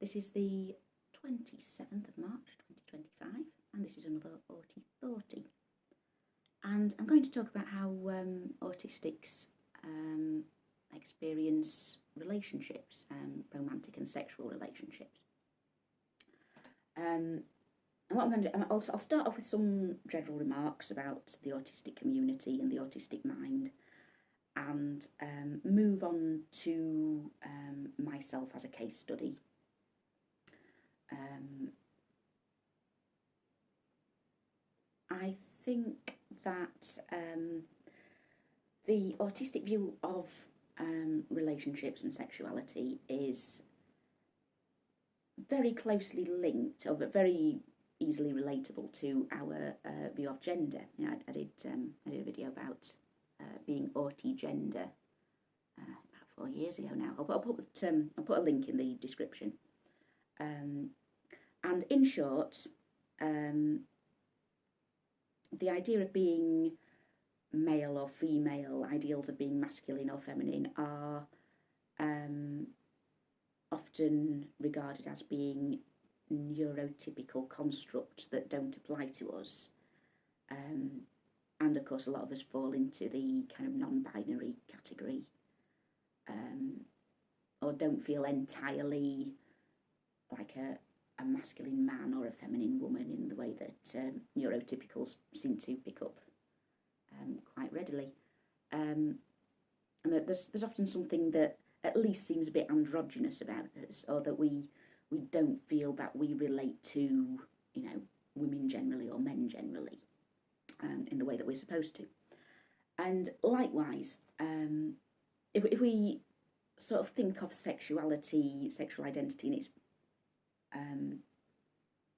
This is the 27th of March 2025, and this is another Auti30. And I'm going to talk about how autistics experience relationships, romantic and sexual relationships. And what I'm going to do, I'll start off with some general remarks about the autistic community and the autistic mind, and move on to myself as a case study. I think that the autistic view of relationships and sexuality is very closely linked, or very easily relatable to our view of gender. You know, I did a video about being autigender about 4 years ago now. I'll put a link in the description. And in short, the idea of being male or female, ideals of being masculine or feminine, are often regarded as being neurotypical constructs that don't apply to us. And of course, a lot of us fall into the kind of non-binary category, or don't feel entirely like a masculine man or a feminine woman in the way that neurotypicals seem to pick up quite readily. And there's often something that at least seems a bit androgynous about us, or that we don't feel that we relate to, you know, women generally or men generally in the way that we're supposed to. And likewise, if we sort of think of sexuality, sexual identity in its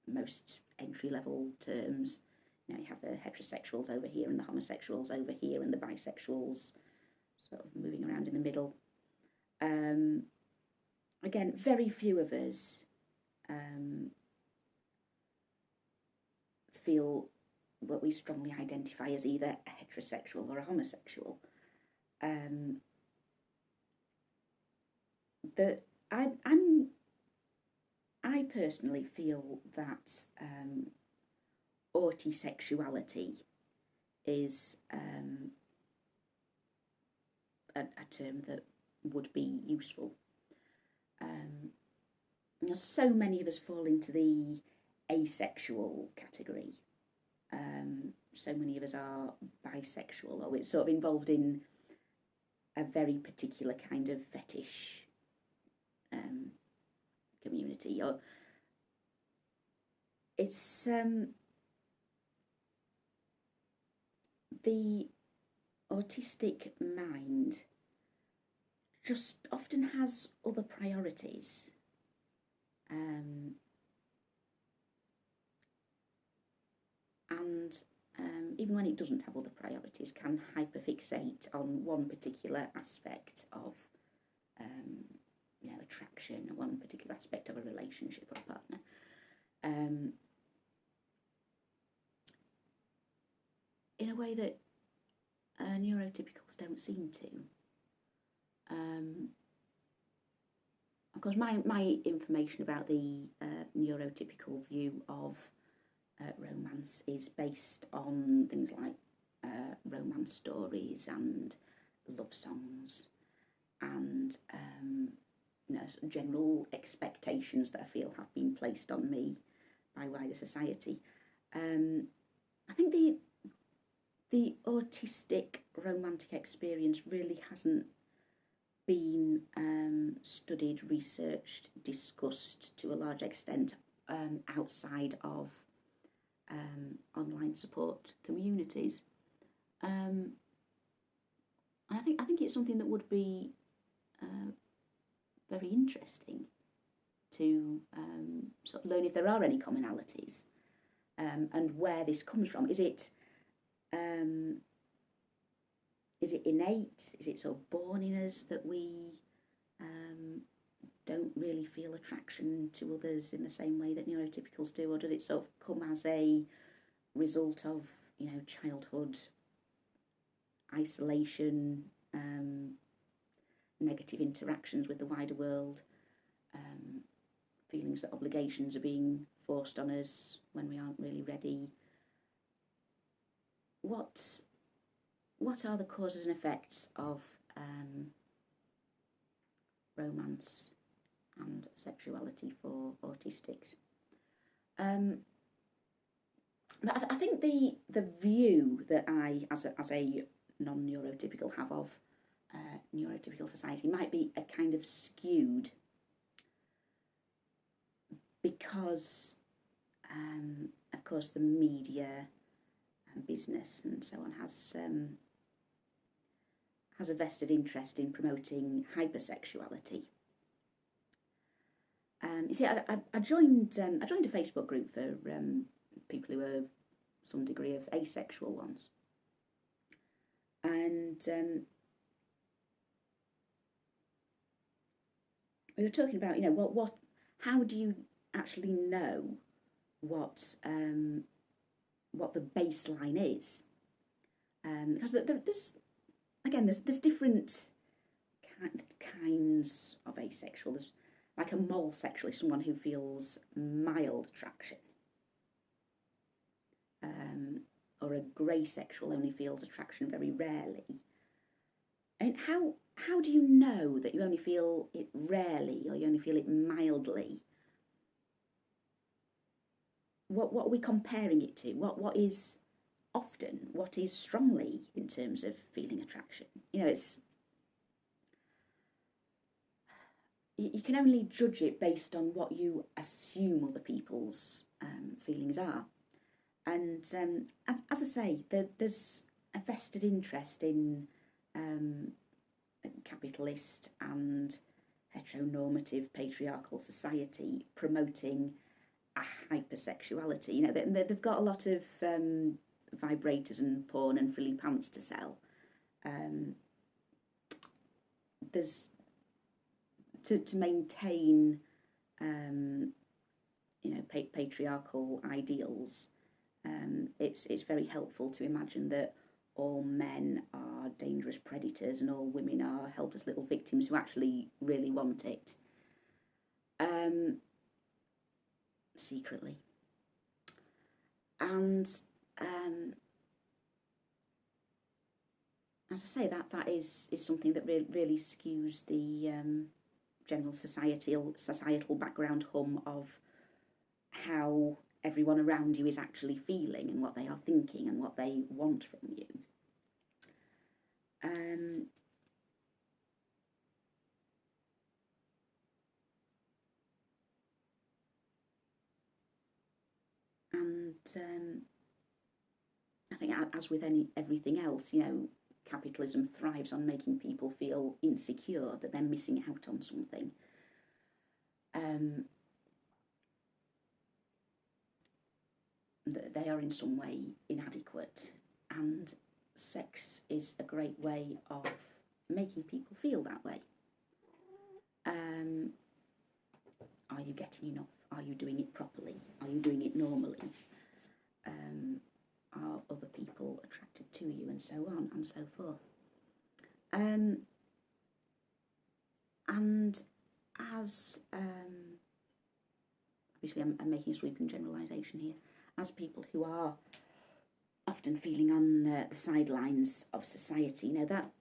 most entry-level terms, you know, you have the heterosexuals over here and the homosexuals over here and the bisexuals sort of moving around in the middle. Again, very few of us feel what we strongly identify as either a heterosexual or a homosexual. I personally feel that Autisexuality is a term that would be useful. So many of us fall into the asexual category. So many of us are bisexual, or we're sort of involved in a very particular kind of fetish community. Or it's the autistic mind just often has other priorities. And even when it doesn't have other priorities, can hyperfixate on one particular aspect of you know, attraction, or one particular aspect of a relationship or a partner. In a way that neurotypicals don't seem to. Of course, my information about the neurotypical view of romance is based on things like romance stories and love songs, and you know, sort of general expectations that I feel have been placed on me by wider society. I think the autistic romantic experience really hasn't been studied, researched, discussed to a large extent outside of online support communities, and I think it's something that would be very interesting to sort of learn if there are any commonalities, and where this comes from. Is it innate? Is it sort of born in us that we don't really feel attraction to others in the same way that neurotypicals do, or does it sort of come as a result of, you know, childhood isolation, negative interactions with the wider world, feelings that obligations are being forced on us when we aren't really ready. What are the causes and effects of romance and sexuality for autistics? I think the view that I, as a non-neurotypical, have of neurotypical society might be a kind of skewed, because of course the media and business and so on has a vested interest in promoting hypersexuality. You see, I joined a Facebook group for people who are some degree of asexual ones, and we were talking about, how do you actually know what the baseline is? Because there's different kinds of asexual. There's like a mole sexual is someone who feels mild attraction, or a grey sexual only feels attraction very rarely. I mean, how do you know that you only feel it rarely or you only feel it mildly? What are we comparing it to? What is often? What is strongly in terms of feeling attraction? It's you can only judge it based on what you assume other people's feelings are. And as I say, there's a vested interest in capitalist and heteronormative patriarchal society promoting a hypersexuality. They've got a lot of vibrators and porn and frilly pants to sell. There's to maintain patriarchal ideals. It's very helpful to imagine that all men are dangerous predators and all women are helpless little victims who actually really want it, secretly. And as I say, that is something that really skews the general societal background hum of how everyone around you is actually feeling and what they are thinking and what they want from you. I think, as with everything else, capitalism thrives on making people feel insecure, that they're missing out on something. That they are in some way inadequate, and sex is a great way of making people feel that way. Are you getting enough? Are you doing it properly? Are you doing it normally? Are other people attracted to you, and so on and so forth. And as obviously I'm making a sweeping generalisation here, as people who are often feeling on the sidelines of society, that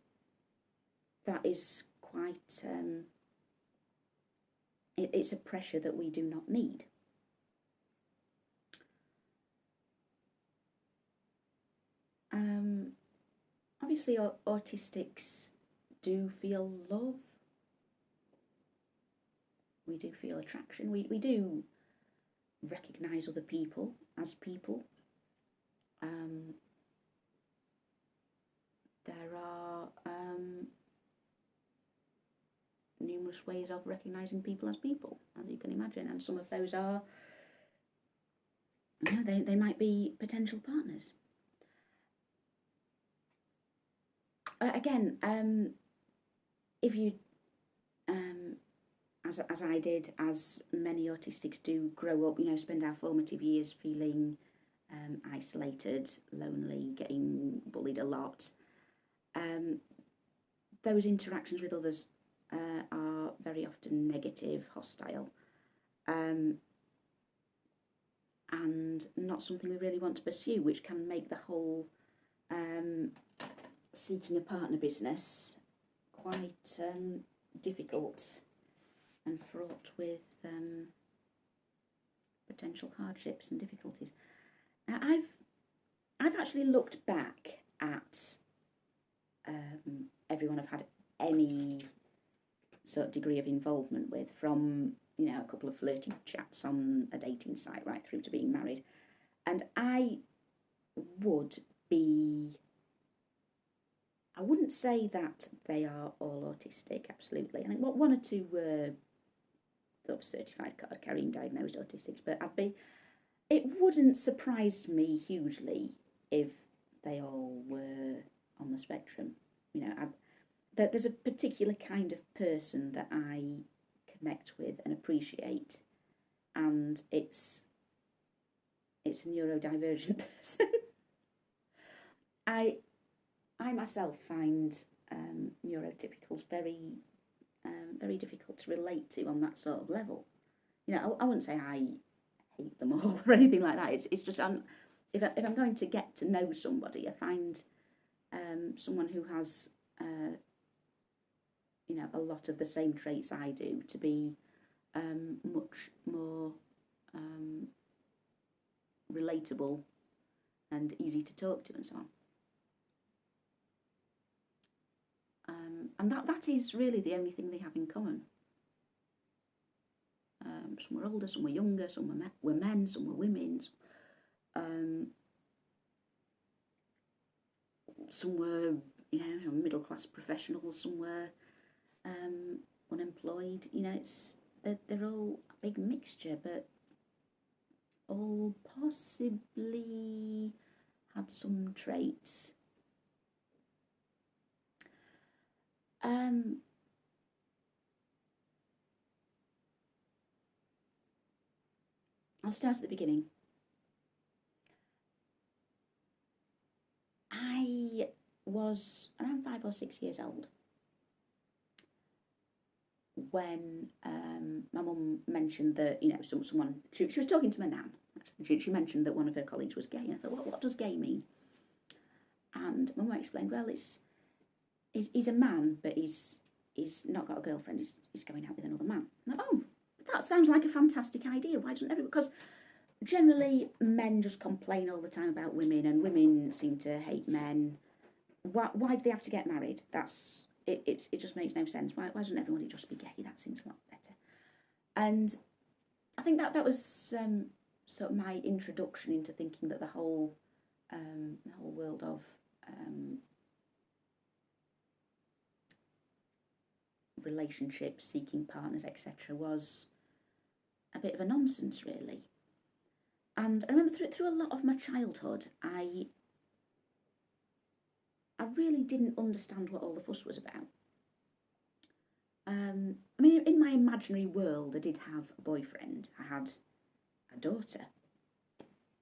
is quite it's a pressure that we do not need. Obviously, autistics do feel love. We do feel attraction. We do recognise other people as people. There are numerous ways of recognising people as people, as you can imagine, and some of those are, they might be potential partners. Again, if you, as I did, as many autistics do, grow up, spend our formative years feeling isolated, lonely, getting bullied a lot, those interactions with others are very often negative, hostile, and not something we really want to pursue, which can make the whole seeking a partner business quite difficult and fraught with potential hardships and difficulties. Now, I've actually looked back at everyone I've had any sort of degree of involvement with, from, you know, a couple of flirty chats on a dating site right through to being married. And I wouldn't say that they are all autistic, absolutely. I think one or two were sort of certified card carrying diagnosed autistics, but it wouldn't surprise me hugely if they all were on the spectrum. You know, there's a particular kind of person that I connect with and appreciate, and it's a neurodivergent person. I myself find neurotypicals very difficult to relate to on that sort of level. You know, I wouldn't say I hate them all or anything like that. It's just if I'm going to get to know somebody, I find someone who has you know, a lot of the same traits I do to be much more relatable and easy to talk to and so on. And that is really the only thing they have in common. Some were older, some were younger, some were men, some were women. Some were, you know, middle-class professionals, some were unemployed. You know, they're all a big mixture, but all possibly had some traits. I'll start at the beginning. I was around 5 or 6 years old when my mum mentioned that, you know, someone, she was talking to my nan. She mentioned that one of her colleagues was gay, and I thought, what does gay mean? And my mum explained, well, he's a man, but he's not got a girlfriend, he's going out with another man. And I thought, oh, that sounds like a fantastic idea. Why doesn't everyone? Because generally men just complain all the time about women, and women seem to hate men. Why do they have to get married? It just makes no sense. Why doesn't everybody just be gay? That seems a lot better. And I think that was sort of my introduction into thinking that the whole world of relationships, seeking partners, etc., was a bit of a nonsense, really. And I remember through a lot of my childhood, I really didn't understand what all the fuss was about. I mean, in my imaginary world, I did have a boyfriend. I had a daughter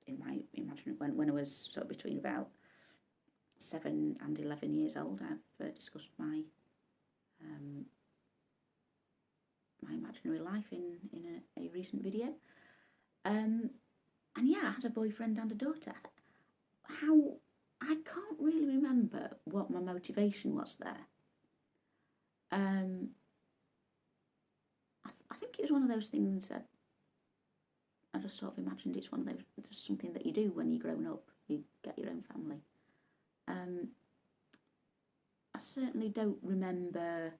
in my imaginary, when I was sort of between about 7 and 11 years old. I've discussed my my imaginary life in a recent video. And yeah, I had a boyfriend and a daughter. I can't really remember what my motivation was there. I think it was one of those things that I just sort of imagined. It's one of those, just something that you do when you're grown up. You get your own family. I certainly don't remember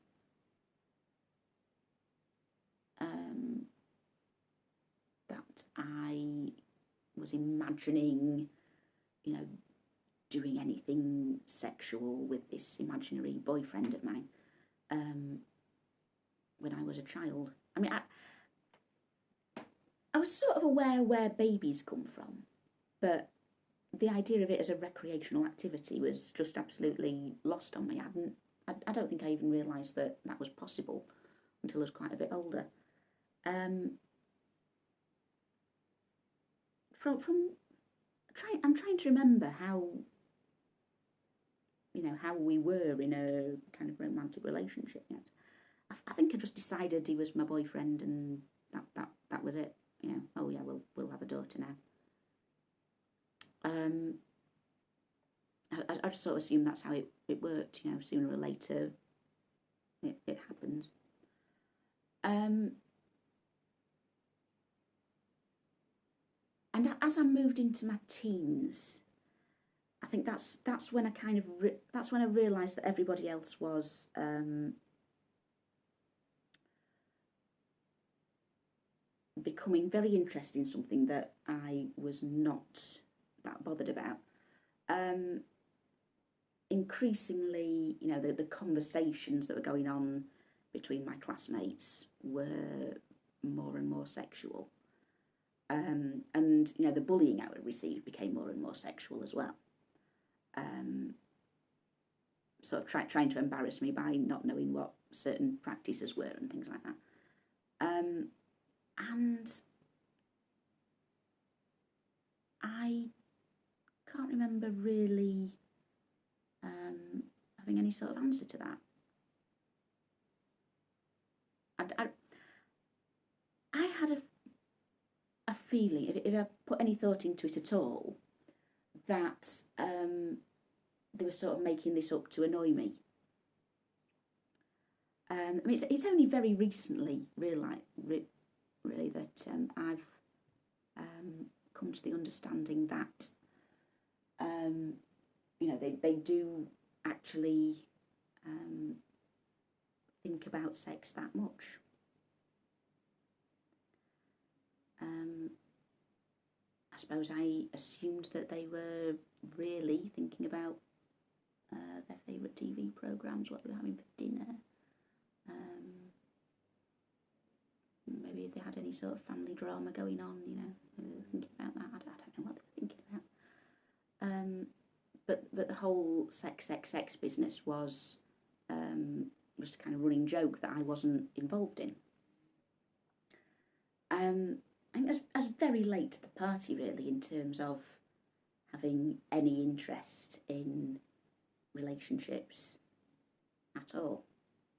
that I was imagining, you know, doing anything sexual with this imaginary boyfriend of mine when I was a child. I mean, I was sort of aware where babies come from, but the idea of it as a recreational activity was just absolutely lost on me. I don't think I even realised that was possible until I was quite a bit older. I'm trying to remember how we were in a kind of romantic relationship. You know, I think I just decided he was my boyfriend, and that that was it. You know, oh yeah, we'll have a daughter now. I just sort of assumed that's how it worked. You know, sooner or later, it happens. And as I moved into my teens, I think that's when I kind of that's when I realised that everybody else was becoming very interested in something that I was not that bothered about. Increasingly, you know, the conversations that were going on between my classmates were more and more sexual. And, you know, the bullying I would receive became more and more sexual as well. Sort of trying to embarrass me by not knowing what certain practices were and things like that. And I can't remember really having any sort of answer to that. I had a feeling, if I put any thought into it at all, that they were sort of making this up to annoy me. I mean, it's only very recently, really that I've come to the understanding that, you know, they do actually think about sex that much. I suppose I assumed that they were really thinking about their favourite TV programmes, what they were having for dinner. Maybe if they had any sort of family drama going on, you know, maybe they were thinking about that. I don't know what they were thinking about. But the whole sex business was just a kind of running joke that I wasn't involved in. I think I was very late to the party, really, in terms of having any interest in relationships at all,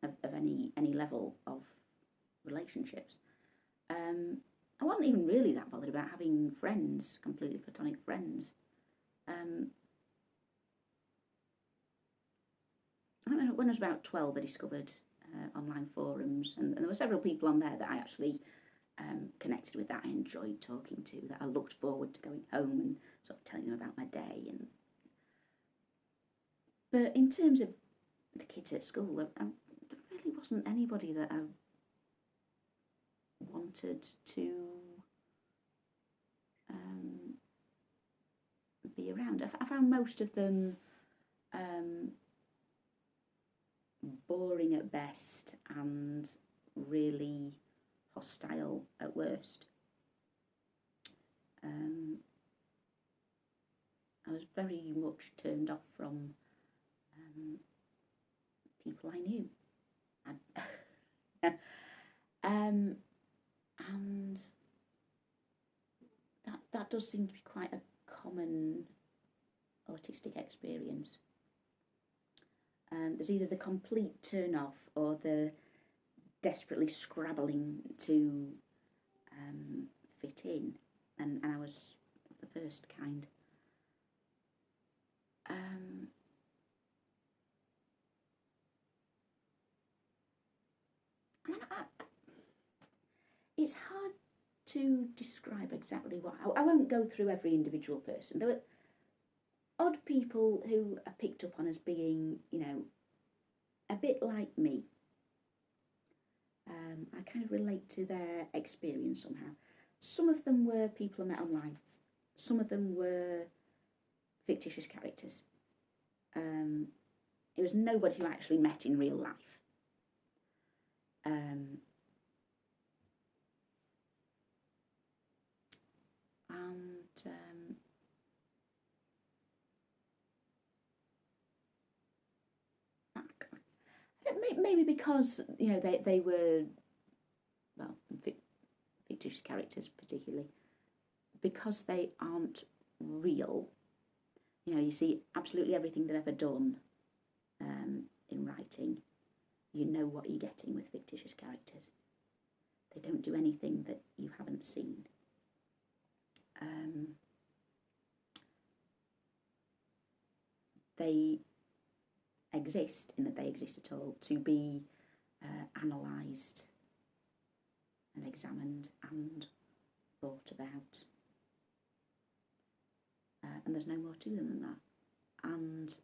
of any level of relationships. I wasn't even really that bothered about having friends, completely platonic friends. I think when I was about 12, I discovered online forums, and there were several people on there that I actually connected with, that I enjoyed talking to, that I looked forward to going home and sort of telling them about my day. But in terms of the kids at school, there really wasn't anybody that I wanted to be around. I found most of them boring at best and really hostile at worst. I was very much turned off from people I knew. And that does seem to be quite a common autistic experience. There's either the complete turn off or the desperately scrabbling to fit in, and I was of the first kind. It's hard to describe exactly what. I won't go through every individual person. There were odd people who are picked up on as being, you know, a bit like me. I kind of relate to their experience somehow. Some of them were people I met online. Some of them were fictitious characters. It was nobody who I actually met in real life. Maybe because, you know, they were, well, fictitious characters particularly, because they aren't real. You know, you see absolutely everything they've ever done in writing. You know what you're getting with fictitious characters. don't do anything that you haven't seen. They exist, in that they exist at all, to be analysed and examined and thought about. And there's no more to them than that. And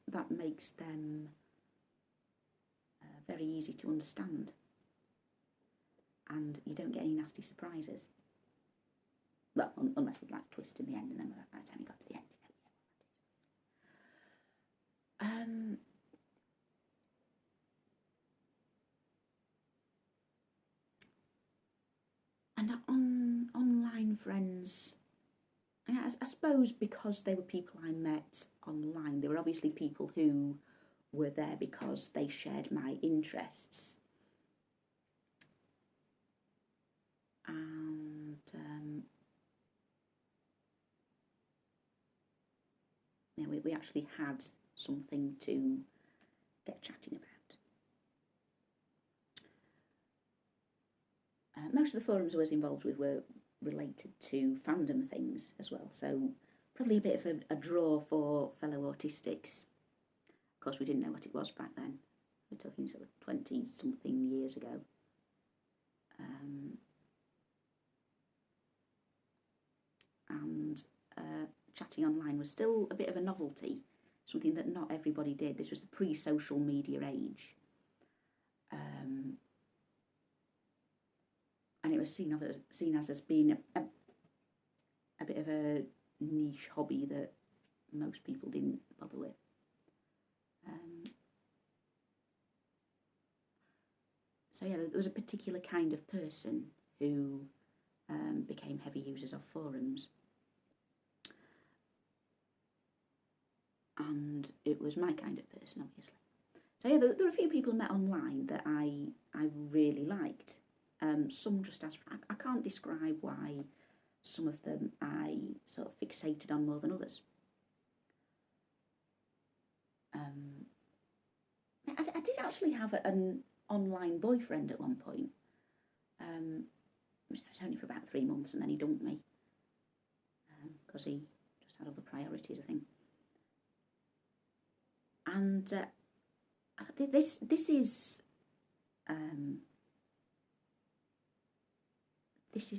that makes them very easy to understand. And you don't get any nasty surprises. Well, unless with like a twist in the end, and then by the time you got to the end, and online friends, I suppose because they were people I met online, they were obviously people who were there because they shared my interests. And we actually had something to get chatting about. Most of the forums I was involved with were related to fandom things as well, so probably a bit of a draw for fellow autistics. Of course, we didn't know what it was back then. We're talking sort of 20-something years ago. And chatting online was still a bit of a novelty, something that not everybody did. This was the pre-social media age. And it was seen as being a bit of a niche hobby that most people didn't bother with. So yeah, there was a particular kind of person who became heavy users of forums. And it was my kind of person, obviously. So yeah, there were a few people I met online that I really liked. Some just as, I can't describe why some of them I sort of fixated on more than others. I did actually have an online boyfriend at one point. It was only for about 3 months, and then he dumped me because he just had other priorities, I think. And this is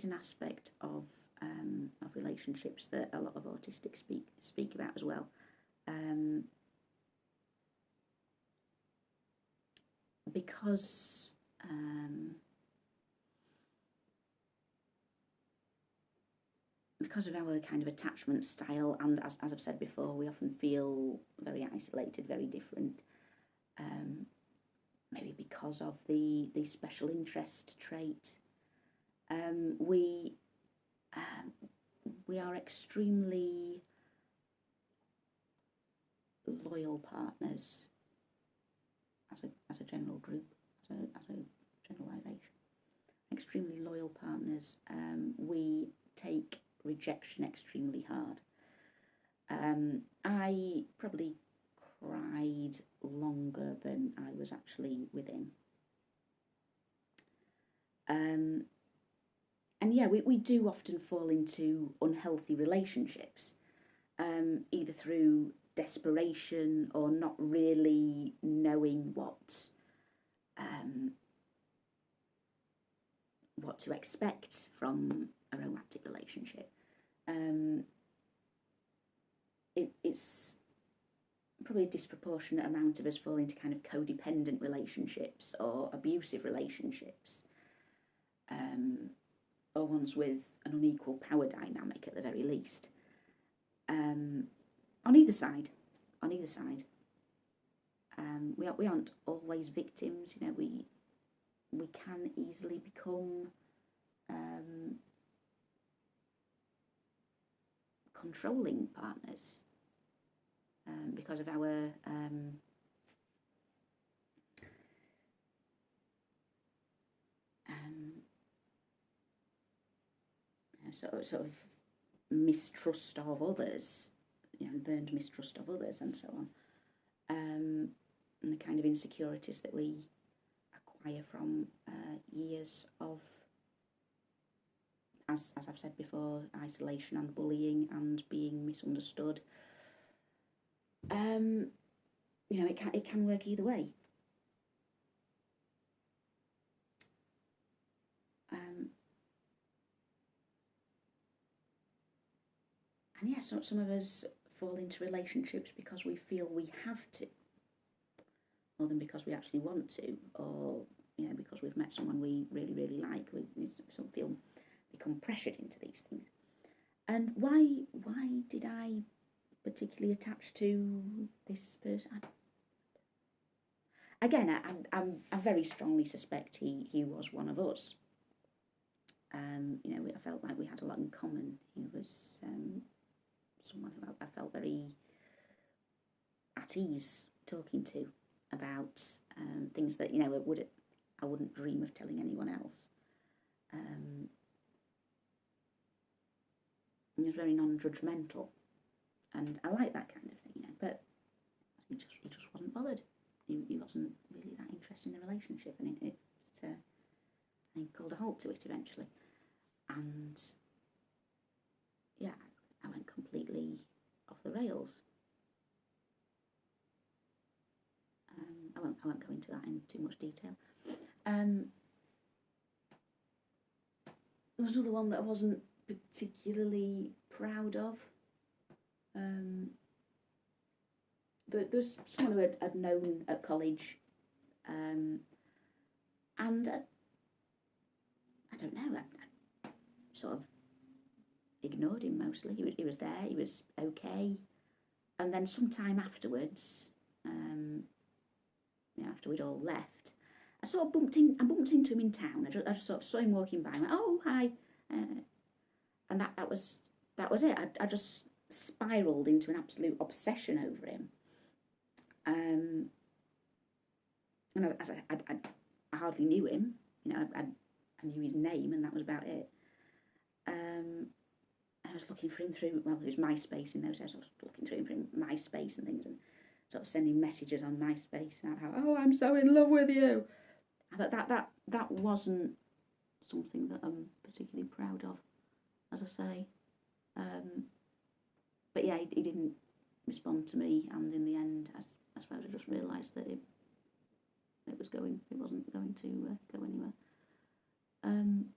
an aspect of relationships that a lot of autistics speak about as well. Because of our kind of attachment style, and as I've said before, we often feel very isolated, very different. Maybe because of the special interest trait. We are extremely loyal partners as a general group, as a generalisation. Extremely loyal partners. We take rejection extremely hard. I probably cried longer than I was actually with him. And yeah, we do often fall into unhealthy relationships, either through desperation or not really knowing what to expect from a romantic relationship. It's probably a disproportionate amount of us fall into kind of codependent relationships or abusive relationships, or ones with an unequal power dynamic at the very least. On either side. We aren't always victims. You know, we can easily become controlling partners because of our sort of mistrust of others, you know, learned mistrust of others and so on. And the kind of insecurities that we acquire from years of, as I've said before, isolation and bullying and being misunderstood. You know, it can work either way. And yeah, so some of us fall into relationships because we feel we have to, more than because we actually want to, or you know, because we've met someone we really, really like. We become pressured into these things. And why did I particularly attach to this person? Again, I very strongly suspect he was one of us. You know, I felt like we had a lot in common. He was someone who I felt very at ease talking to about things that, you know, I wouldn't dream of telling anyone else. He was very non-judgmental, and I like that kind of thing, you know. But he just wasn't bothered. He wasn't really that interested in the relationship, and he called a halt to it eventually. And yeah, I went completely off the rails. I won't go into that in too much detail. There was another one that I wasn't particularly proud of. There's someone who I'd known at college, and I don't know, I sort of ignored him mostly. He was there, he was okay, and then sometime afterwards, you know, after we'd all left, I sort of bumped into him in town. I just sort of saw him walking by, and went, "Oh, hi," and that was it. I just spiraled into an absolute obsession over him. And as I hardly knew him, you know, I knew his name, and that was about it. And I was looking for him through, well, it was MySpace in those days. I was looking through him through MySpace and things, and sort of sending messages on MySpace about how, "Oh, I'm so in love with you." I thought that wasn't something that I'm particularly proud of, as I say. But yeah, he didn't respond to me, and in the end, I suppose I just realised that it wasn't going to go anywhere. I'm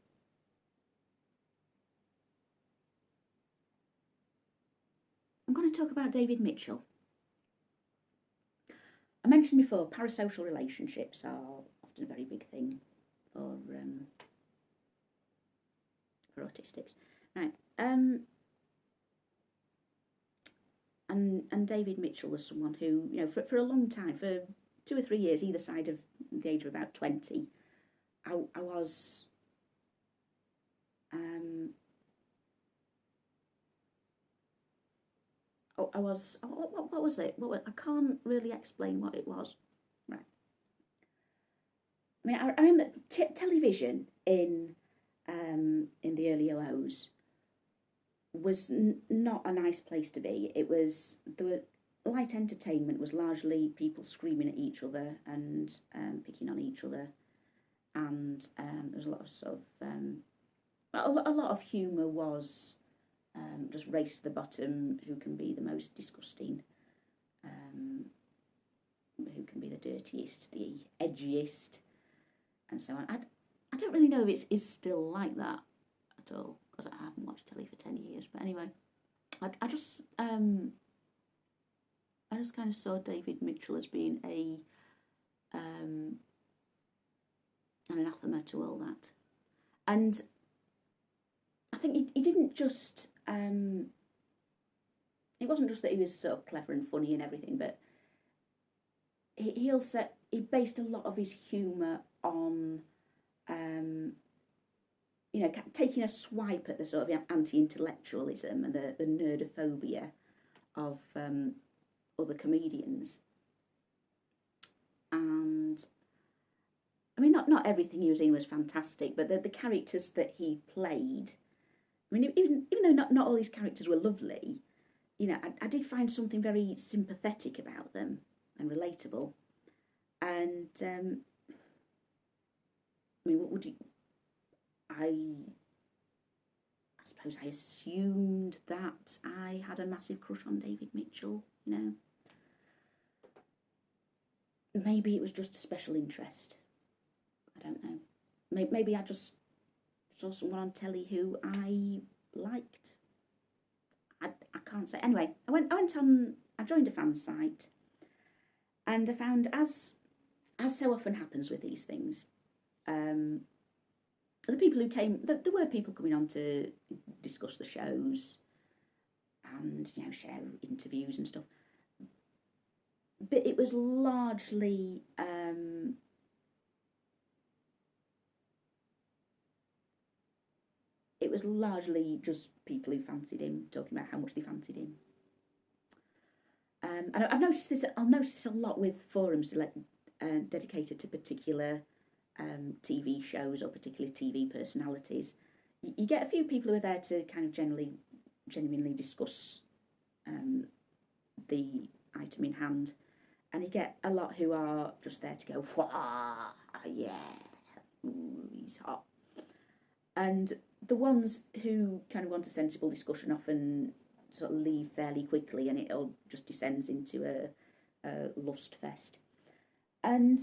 going to talk about David Mitchell. I mentioned before, parasocial relationships are often a very big thing for autistics. Right. And David Mitchell was someone who, you know, for a long time, for 2 or 3 years, either side of the age of about 20, I was what was it? I can't really explain what it was. Right. I mean, I remember television in the early 00s was not a nice place to be. Light entertainment was largely people screaming at each other and picking on each other, and there's a lot of sort of a lot of humour was just race to the bottom, who can be the most disgusting, who can be the dirtiest, the edgiest, and so on. I don't really know if it's still like that at all, because I haven't watched telly for 10 years. But anyway, I just kind of saw David Mitchell as being an anathema to all that. And I think he didn't just, it wasn't just that he was sort of clever and funny and everything, but he based a lot of his humour on, you know, taking a swipe at the sort of anti-intellectualism and the nerdophobia of other comedians. And I mean, not everything he was in was fantastic, but the characters that he played, I mean, even though not all his characters were lovely, you know, I did find something very sympathetic about them and relatable. And I mean, what would you? I suppose I assumed that I had a massive crush on David Mitchell. You know, maybe it was just a special interest. I don't know. Maybe I just saw someone on telly who I liked. I can't say. Anyway, I joined a fan site, and I found, as so often happens with these things, the people who came, there were people coming on to discuss the shows and, you know, share interviews and stuff. But it was largely just people who fancied him talking about how much they fancied him. And I've noticed this. I'll notice this a lot with forums dedicated to particular TV shows or particular TV personalities. You get a few people who are there to kind of genuinely discuss the item in hand, and you get a lot who are just there to go, yeah, he's hot. And the ones who kind of want a sensible discussion often sort of leave fairly quickly, and it all just descends into a lust fest. And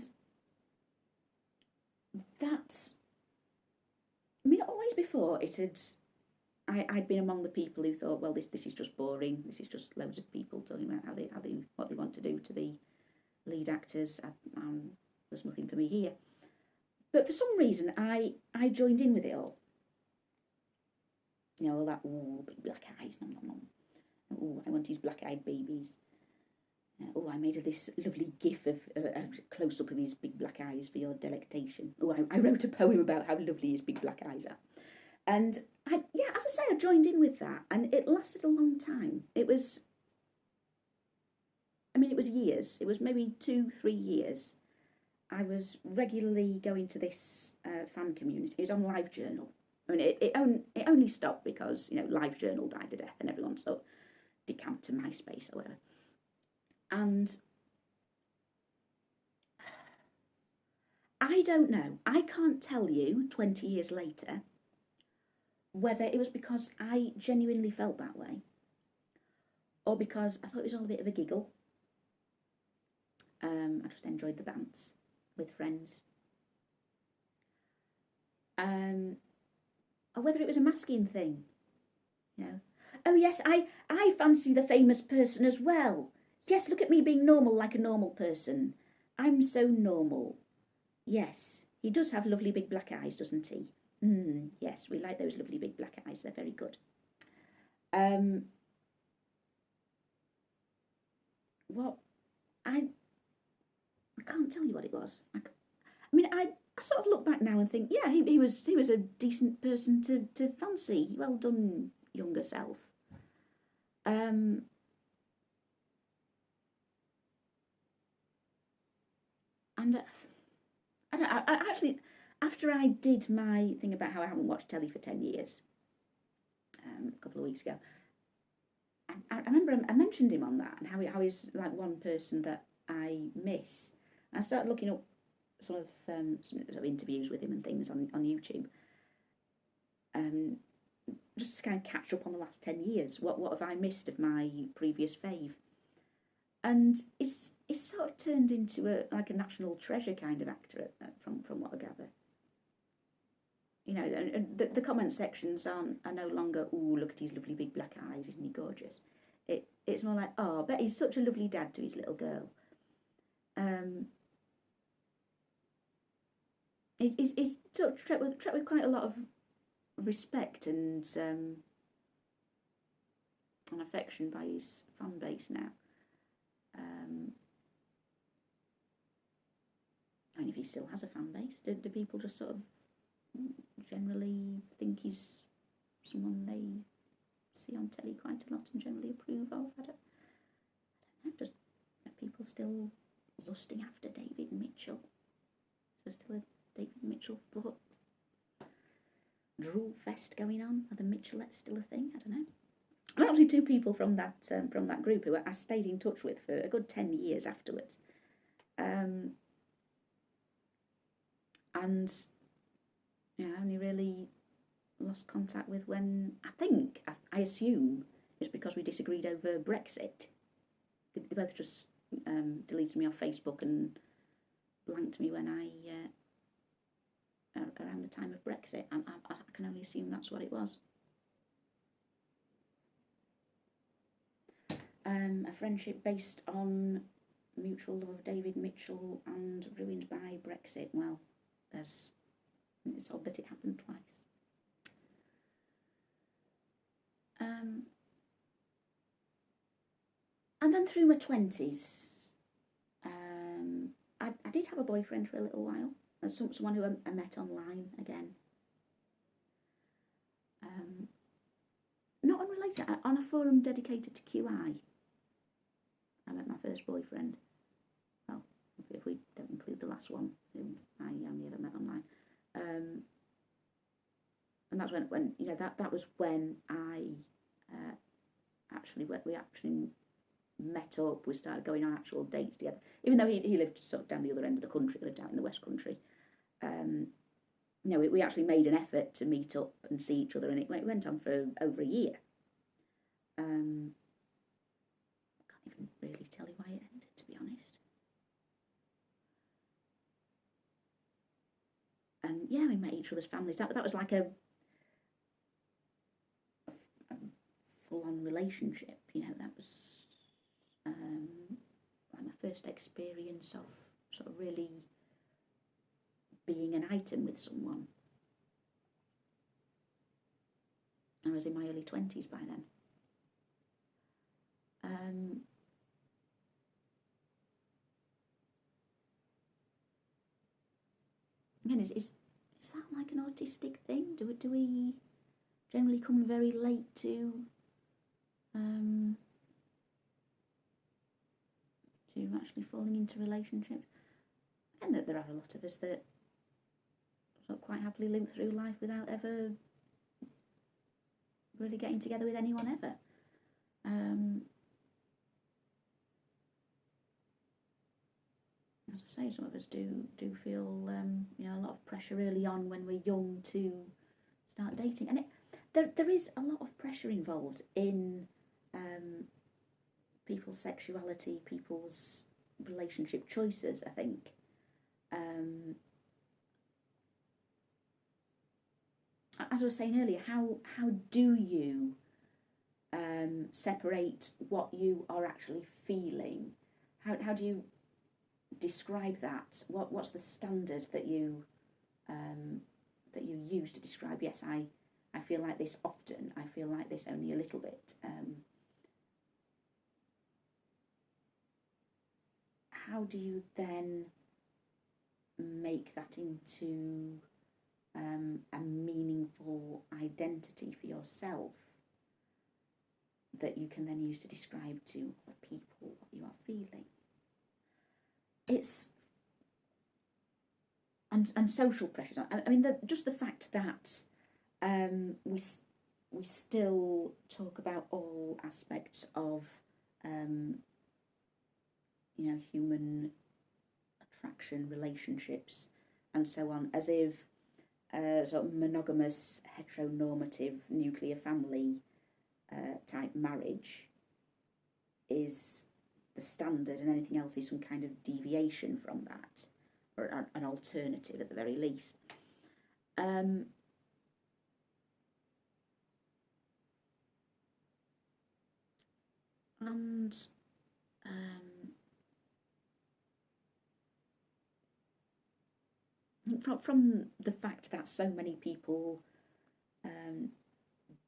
that's, I mean, always before I'd been among the people who thought, well, this is just boring. This is just loads of people talking about what they want to do to the lead actors. There's nothing for me here. But for some reason, I joined in with it all. You know, all that, ooh, big black eyes, nom nom nom. Ooh, I want his black-eyed babies. Oh, I made this lovely gif of a close-up of his big black eyes for your delectation. Oh, I wrote a poem about how lovely his big black eyes are. And, as I say, I joined in with that, and it lasted a long time. It was years. It was maybe 2-3 years. I was regularly going to this fan community. It was on LiveJournal. I mean, it only stopped because, you know, LiveJournal died a death and everyone sort of decamped to MySpace or whatever. And I don't know. I can't tell you 20 years later whether it was because I genuinely felt that way or because I thought it was all a bit of a giggle. I just enjoyed the bounce with friends. Or whether it was a masking thing, you know. Oh yes, I fancy the famous person as well. Yes, look at me being normal like a normal person. I'm so normal. Yes, he does have lovely big black eyes, doesn't he? Yes, we like those lovely big black eyes. They're very good. I can't tell you what it was. I sort of look back now and think, yeah, he was a decent person to fancy. Well done, younger self. And I actually, after I did my thing about how I haven't watched telly for 10 years, a couple of weeks ago, I remember I mentioned him on that and how he's like one person that I miss. And I started looking up some interviews with him and things on YouTube, just to kind of catch up on the last 10 years. What have I missed of my previous fave? And it's sort of turned into a national treasure kind of actor from what I gather. You know, and the comment sections are no longer, ooh, look at his lovely big black eyes, isn't he gorgeous? It's more like, oh, I bet he's such a lovely dad to his little girl. He's sort of treated with quite a lot of respect and affection by his fan base now. I mean, if he still has a fan base, do people just sort of generally think he's someone they see on telly quite a lot and generally approve of? I don't know. Just are people still lusting after David Mitchell? Is there still a David Mitchell thought drool fest going on? Are the Mitchellettes still a thing? I don't know. There are actually 2 people from that group who I stayed in touch with for a good 10 years afterwards. and I only really lost contact with when I assume it's because we disagreed over Brexit. They both just deleted me off Facebook and blanked me when around the time of Brexit, and I can only assume that's what it was. A friendship based on mutual love of David Mitchell and ruined by Brexit. Well, it's odd that it happened twice. And then through my 20s, I did have a boyfriend for a little while. Someone who I met online again. Not unrelated, on a forum dedicated to QI. I met my first boyfriend. Well, if we don't include the last one, who I only ever met online. And that's when that was when I we actually met up. We started going on actual dates together. Even though he lived sort of down the other end of the country, lived out in the West Country. We actually made an effort to meet up and see each other, and it went on for over a year. I can't even really tell you why it ended, to be honest. And yeah, we met each other's families. That was like a full-on relationship. That was like my first experience of sort of really being an item with someone. I was in my early 20s by then. Again, is that like an autistic thing? Do we generally come very late to actually falling into relationships? And that there are a lot of us that sort of quite happily limp through life without ever really getting together with anyone ever. As I say, some of us do feel a lot of pressure early on when we're young to start dating, and there is a lot of pressure involved in people's sexuality, people's relationship choices, I think. As I was saying earlier, how do you separate what you are actually feeling? How do you describe that? What's the standard that you use to describe? Yes, I feel like this often. I feel like this only a little bit. How do you then make that into a meaningful identity for yourself that you can then use to describe to other people what you are feeling? It's and social pressures. I mean, just the fact that we still talk about all aspects of human attraction, relationships, and so on, as if sort of monogamous, heteronormative, nuclear family type marriage is the standard, and anything else is some kind of deviation from that, or an alternative at the very least. And from the fact that so many people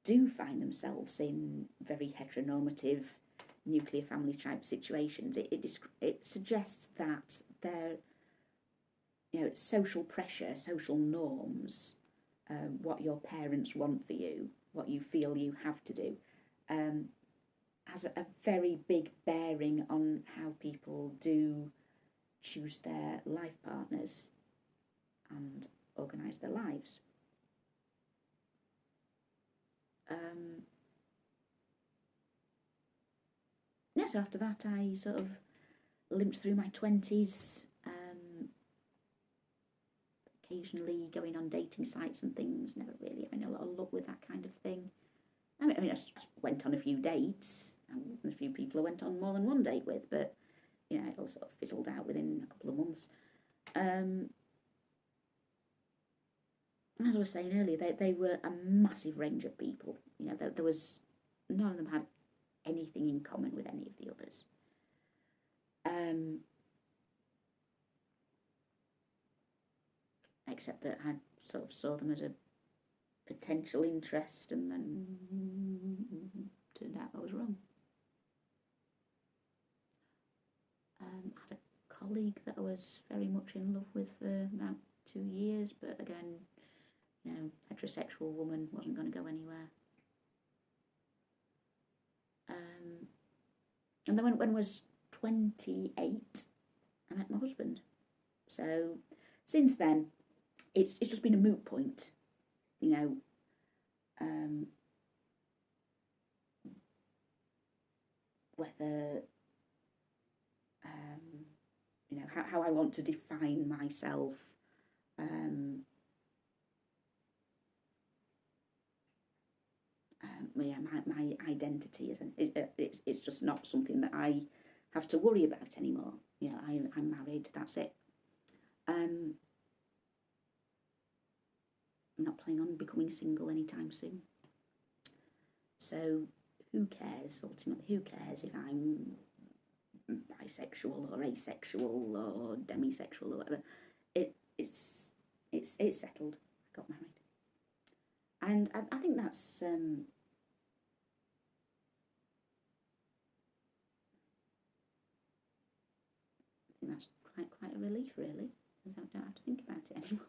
do find themselves in very heteronormative nuclear family type situations, it suggests that their social pressure, social norms, what your parents want for you, what you feel you have to do, has a very big bearing on how people do choose their life partners and organise their lives. So after that I sort of limped through my 20s, occasionally going on dating sites and things, never really having a lot of luck with that kind of thing. I mean, I went on a few dates, and a few people I went on more than one date with, but, you know, it all sort of fizzled out within a couple of months. As I was saying earlier, they were a massive range of people. You know, there was, none of them had anything in common with any of the others. Except that I sort of saw them as a potential interest, and then turned out I was wrong. I had a colleague that I was very much in love with for about 2 years, but again, you know, heterosexual woman, wasn't going to go anywhere. And then when I was 28, I met my husband. So since then, it's just been a moot point, you know. Whether you know, how I want to define myself. Yeah, my identity it's just not something that I have to worry about anymore. You know, I'm married. That's it. I'm not planning on becoming single anytime soon. So who cares? Ultimately, who cares if I'm bisexual or asexual or demisexual or whatever? It's settled. I got married, and I think that's that's quite a relief, really. I don't have to think about it anymore.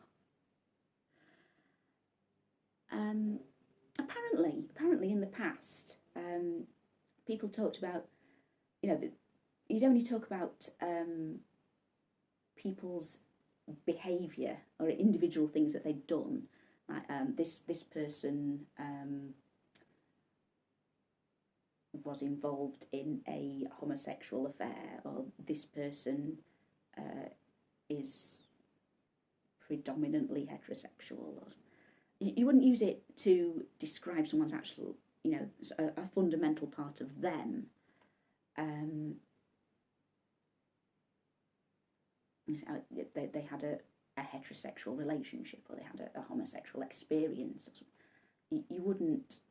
Apparently in the past, people talked about, you know, you'd only talk about people's behaviour or individual things that they'd done, like this person was involved in a homosexual affair, or this person is predominantly heterosexual. Or you wouldn't use it to describe someone's actual, you know, a fundamental part of them. They had a heterosexual relationship, or they had a homosexual experience. You wouldn't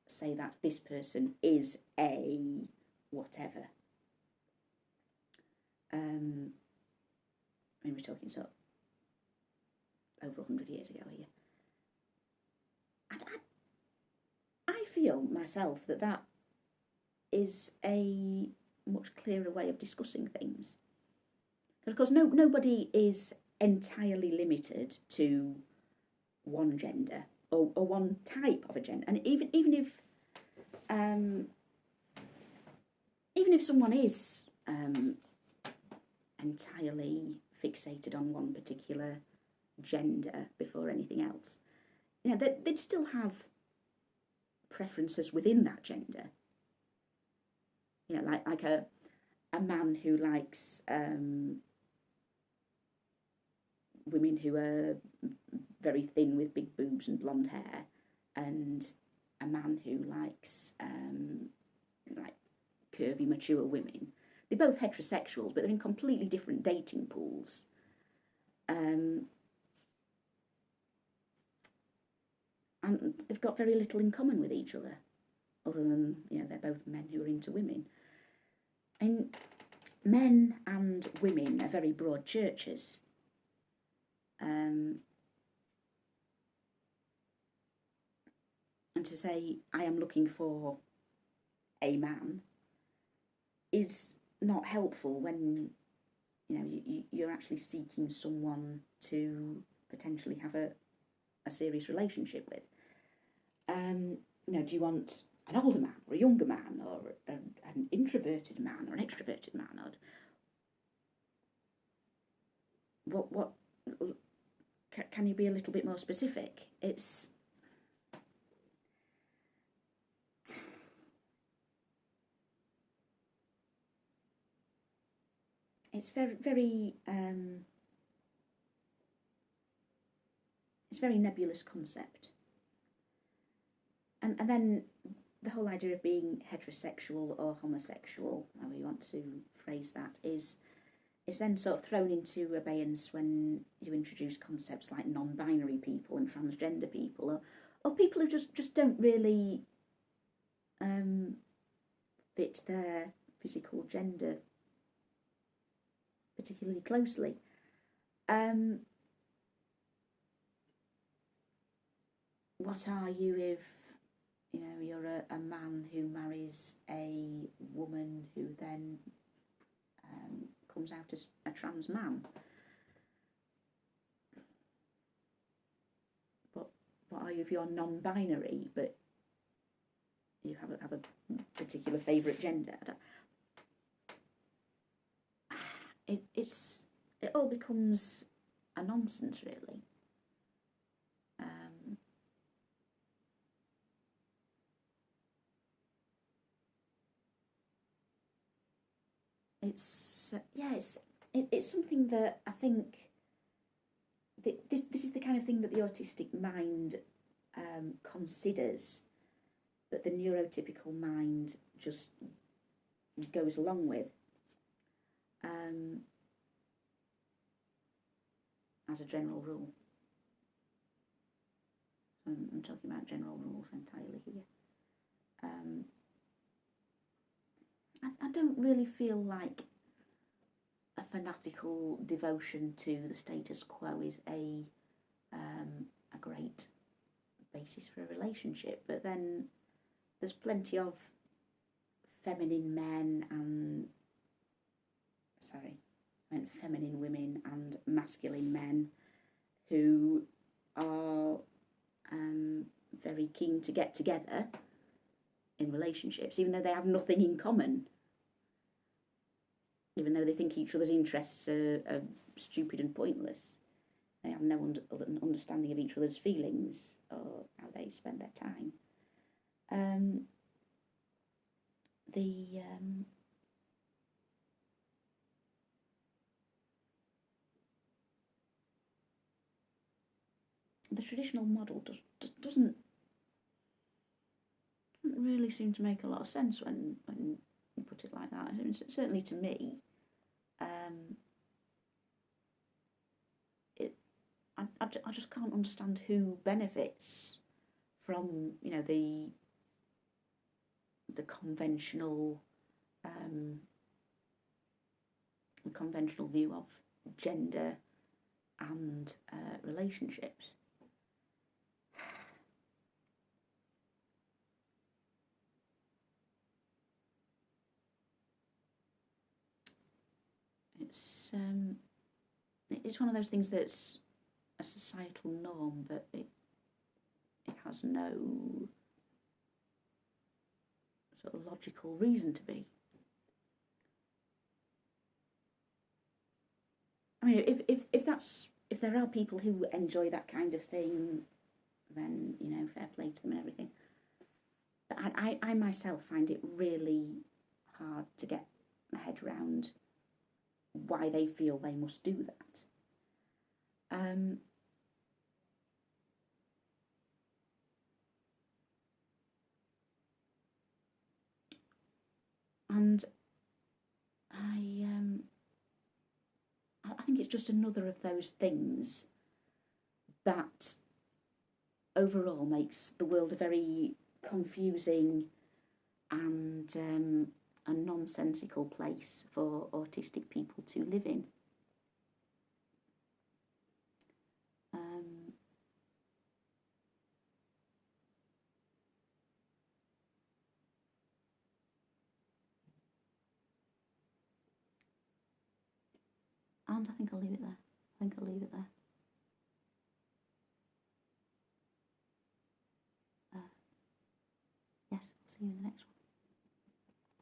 say that this person is a whatever. I mean, we're talking sort of over 100 years ago here. I feel myself that is a much clearer way of discussing things. Because nobody is entirely limited to one gender or one type of a gender, and even if someone is entirely fixated on one particular gender before anything else, you know, they'd still have preferences within that gender. You know, like a man who likes women who are very thin with big boobs and blonde hair, and a man who likes like curvy, mature women. They're both heterosexuals, but they're in completely different dating pools. And they've got very little in common with each other, other than, you know, they're both men who are into women. And men and women are very broad churches. And to say, I am looking for a man is not helpful when, you know, you're actually seeking someone to potentially have a serious relationship with. You know, do you want an older man or a younger man, or an introverted man or an extroverted man? Or what can you be a little bit more specific? It's very a very nebulous concept. And then the whole idea of being heterosexual or homosexual, however you want to phrase that, is then sort of thrown into abeyance when you introduce concepts like non-binary people and transgender people, or people who just don't really fit their physical gender particularly closely. What are you if, you know, you're a man who marries a woman who then comes out as a trans man? But what are you if you're non-binary but you have a particular favourite gender? It all becomes a nonsense, really. It's something that I think this is the kind of thing that the autistic mind considers, but the neurotypical mind just goes along with. As a general rule. I'm talking about general rules entirely here. I don't really feel like a fanatical devotion to the status quo is a great basis for a relationship, but then there's plenty of feminine men and feminine women and masculine men who are very keen to get together in relationships, even though they have nothing in common, even though they think each other's interests are stupid and pointless. They have no understanding of each other's feelings or how they spend their time. The traditional model doesn't really seem to make a lot of sense when you put it like that. I mean, certainly to me, I just can't understand who benefits from, you know, the conventional view of gender and relationships. It's one of those things that's a societal norm, but it has no sort of logical reason to be. I mean, if there are people who enjoy that kind of thing, then, you know, fair play to them and everything. But I myself find it really hard to get my head around why they feel they must do that. And I think it's just another of those things that overall makes the world a very confusing and a nonsensical place for autistic people to live in. And I think I'll leave it there. Yes, I'll see you in the next one.